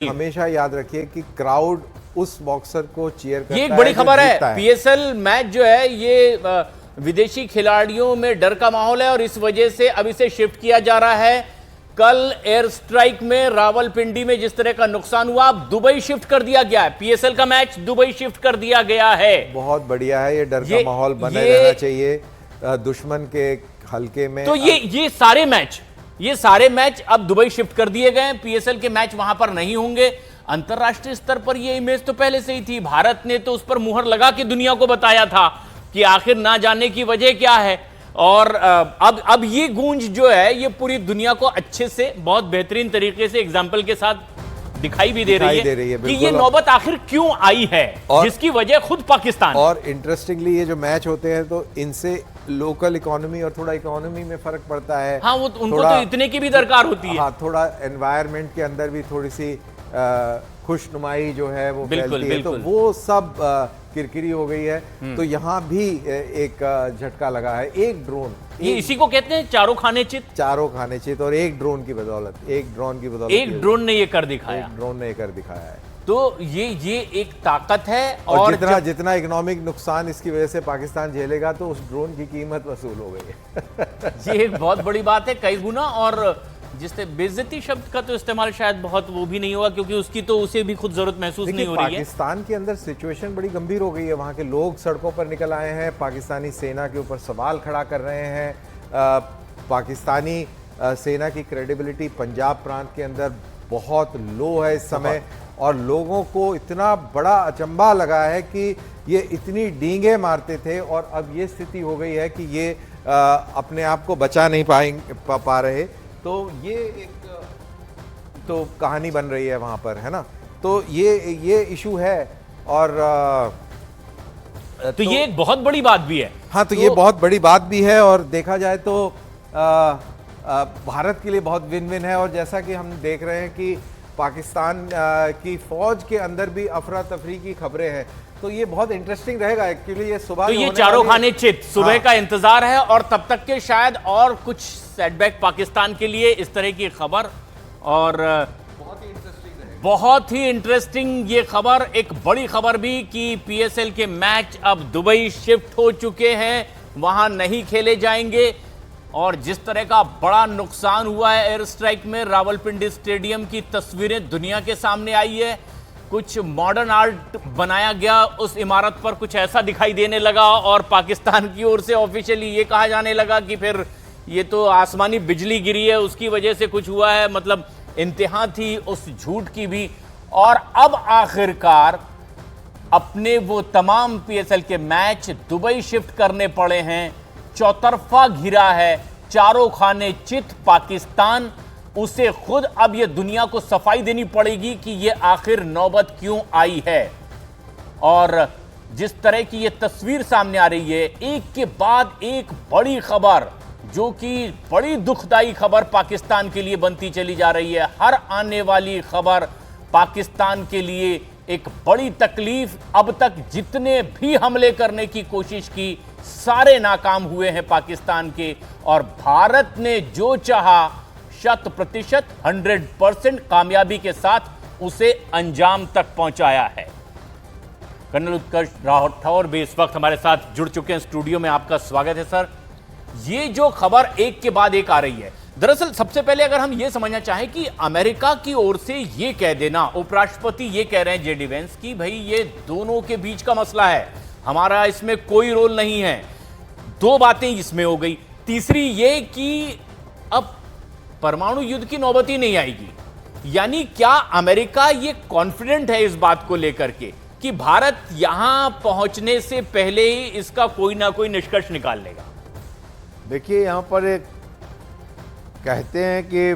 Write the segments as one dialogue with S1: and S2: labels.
S1: हमेशा याद रखिए कि क्राउड उस बॉक्सर को चीयर करता है।
S2: ये एक बड़ी खबर है।
S1: है
S2: पीएसएल मैच जो है ये विदेशी खिलाड़ियों में डर का माहौल है और इस वजह से अब इसे शिफ्ट किया जा रहा है। कल एयर स्ट्राइक में रावलपिंडी में जिस तरह का नुकसान हुआ, अब दुबई शिफ्ट कर दिया गया है। पीएसएल का मैच दुबई शिफ्ट कर दिया गया है।
S1: बहुत बढ़िया है, ये डर का माहौल बने रहना चाहिए दुश्मन के हल्के में।
S2: तो ये सारे मैच अब दुबई शिफ्ट कर दिए गए। पीएसएल के मैच वहां पर नहीं होंगे। अंतरराष्ट्रीय स्तर पर ये इमेज तो पहले से ही थी। भारत ने तो उस पर मुहर लगा के दुनिया को बताया था कि आखिर ना जाने की वजह क्या है। और अब ये गूंज जो है ये पूरी दुनिया को अच्छे से, बहुत बेहतरीन तरीके से एग्जाम्पल के साथ दिखाई भी दे रही है कि ये नौबत आखिर क्यों आई है, जिसकी वजह खुद पाकिस्तान।
S1: और इंटरेस्टिंगली ये जो मैच होते हैं तो इनसे लोकल इकोनॉमी और थोड़ा इकोनॉमी में फर्क पड़ता है।
S2: हाँ, वो उनको तो इतने की भी दरकार होती है।
S1: हाँ, थोड़ा एनवायरनमेंट के अंदर भी थोड़ी सी खुशनुमाई जो है वो फैलती है, तो वो सब किरकिरी हो गई है। तो यहाँ भी एक झटका लगा है। एक ड्रोन,
S2: ये इसी को कहते हैं चारों खाने चित
S1: और एक ड्रोन की बदौलत एक
S2: ड्रोन ने ये कर दिखाया।
S1: है।
S2: तो ये एक ताकत है।
S1: और जितना इकोनॉमिक नुकसान इसकी वजह से पाकिस्तान झेलेगा तो उस ड्रोन की कीमत वसूल हो गई है।
S2: ये एक बहुत बड़ी बात है, कई गुना। और जिससे बेइज्जती शब्द का तो इस्तेमाल शायद बहुत वो भी नहीं हुआ, क्योंकि उसकी तो उसे भी खुद जरूरत महसूस नहीं हो रही है।
S1: पाकिस्तान के अंदर सिचुएशन बड़ी गंभीर हो गई है। वहां के लोग सड़कों पर निकल आए हैं, पाकिस्तानी सेना के ऊपर सवाल खड़ा कर रहे हैं। पाकिस्तानी सेना की क्रेडिबिलिटी पंजाब प्रांत के अंदर बहुत लो है इस समय। और लोगों को इतना बड़ा अचंभा लगा है कि ये इतनी डींगे मारते थे और अब ये स्थिति हो गई है कि ये अपने आप को बचा नहीं पा रहे। तो ये एक तो कहानी बन रही है वहां पर, है ना। तो ये इशू है। और
S2: तो ये एक बहुत बड़ी बात भी है।
S1: हाँ, तो ये बहुत बड़ी बात भी है। और देखा जाए तो भारत के लिए बहुत विन विन है। और जैसा कि हम देख रहे हैं कि पाकिस्तान की फौज के अंदर भी अफरा तफरी की खबरें हैं, तो ये बहुत इंटरेस्टिंग रहेगा। एक्चुअली ये सुबह
S2: तो ये चारों खाने चित सुबह का इंतजार है और तब तक के शायद और कुछ सेटबैक पाकिस्तान के लिए इस तरह की खबर। और बहुत ही इंटरेस्टिंग ये खबर, एक बड़ी खबर भी कि पीएसएल के मैच अब दुबई शिफ्ट हो चुके हैं, वहां नहीं खेले जाएंगे। और जिस तरह का बड़ा नुकसान हुआ है एयर स्ट्राइक में, रावलपिंडी स्टेडियम की तस्वीरें दुनिया के सामने आई है। कुछ मॉडर्न आर्ट बनाया गया उस इमारत पर, कुछ ऐसा दिखाई देने लगा। और पाकिस्तान की ओर से ऑफिशियली ये कहा जाने लगा कि फिर ये तो आसमानी बिजली गिरी है, उसकी वजह से कुछ हुआ है। मतलब इंतहा थी उस झूठ की भी। और अब आखिरकार अपने वो तमाम पीएसएल के मैच दुबई शिफ्ट करने पड़े हैं। चौतरफा घिरा है, चारों खाने चित पाकिस्तान। उसे खुद अब ये दुनिया को सफाई देनी पड़ेगी कि ये आखिर नौबत क्यों आई है। और जिस तरह की ये तस्वीर सामने आ रही है, एक के बाद एक बड़ी खबर, जो कि बड़ी दुखदाई खबर पाकिस्तान के लिए बनती चली जा रही है। हर आने वाली खबर पाकिस्तान के लिए एक बड़ी तकलीफ। अब तक जितने भी हमले करने की कोशिश की, सारे नाकाम हुए हैं पाकिस्तान के। और भारत ने जो चाहा 100% 100% कामयाबी के साथ उसे अंजाम तक पहुंचाया है। कर्नल उत्कर्ष राठौर भी इस वक्त हमारे साथ जुड़ चुके हैं स्टूडियो में। आपका स्वागत है सर। ये जो खबर एक के बाद एक आ रही है, दरअसल सबसे पहले अगर हम ये समझना चाहें कि अमेरिका की ओर से ये कह देना, उपराष्ट्रपति ये कह रहे हैं जेडी वेंस की भाई ये दोनों के बीच का मसला है, हमारा इसमें कोई रोल नहीं है। दो बातें इसमें हो गई। तीसरी ये कि अब परमाणु युद्ध की नौबत ही नहीं आएगी। यानी क्या अमेरिका ये कॉन्फिडेंट है इस बात को लेकर के कि भारत यहां पहुंचने से पहले ही इसका कोई ना कोई निष्कर्ष निकाल लेगा?
S3: देखिए, यहाँ पर एक कहते हैं कि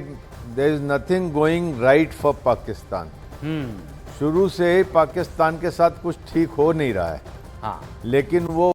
S3: there is nothing going right for Pakistan. शुरू से ही पाकिस्तान के साथ कुछ ठीक हो नहीं रहा है।
S2: हाँ,
S3: लेकिन वो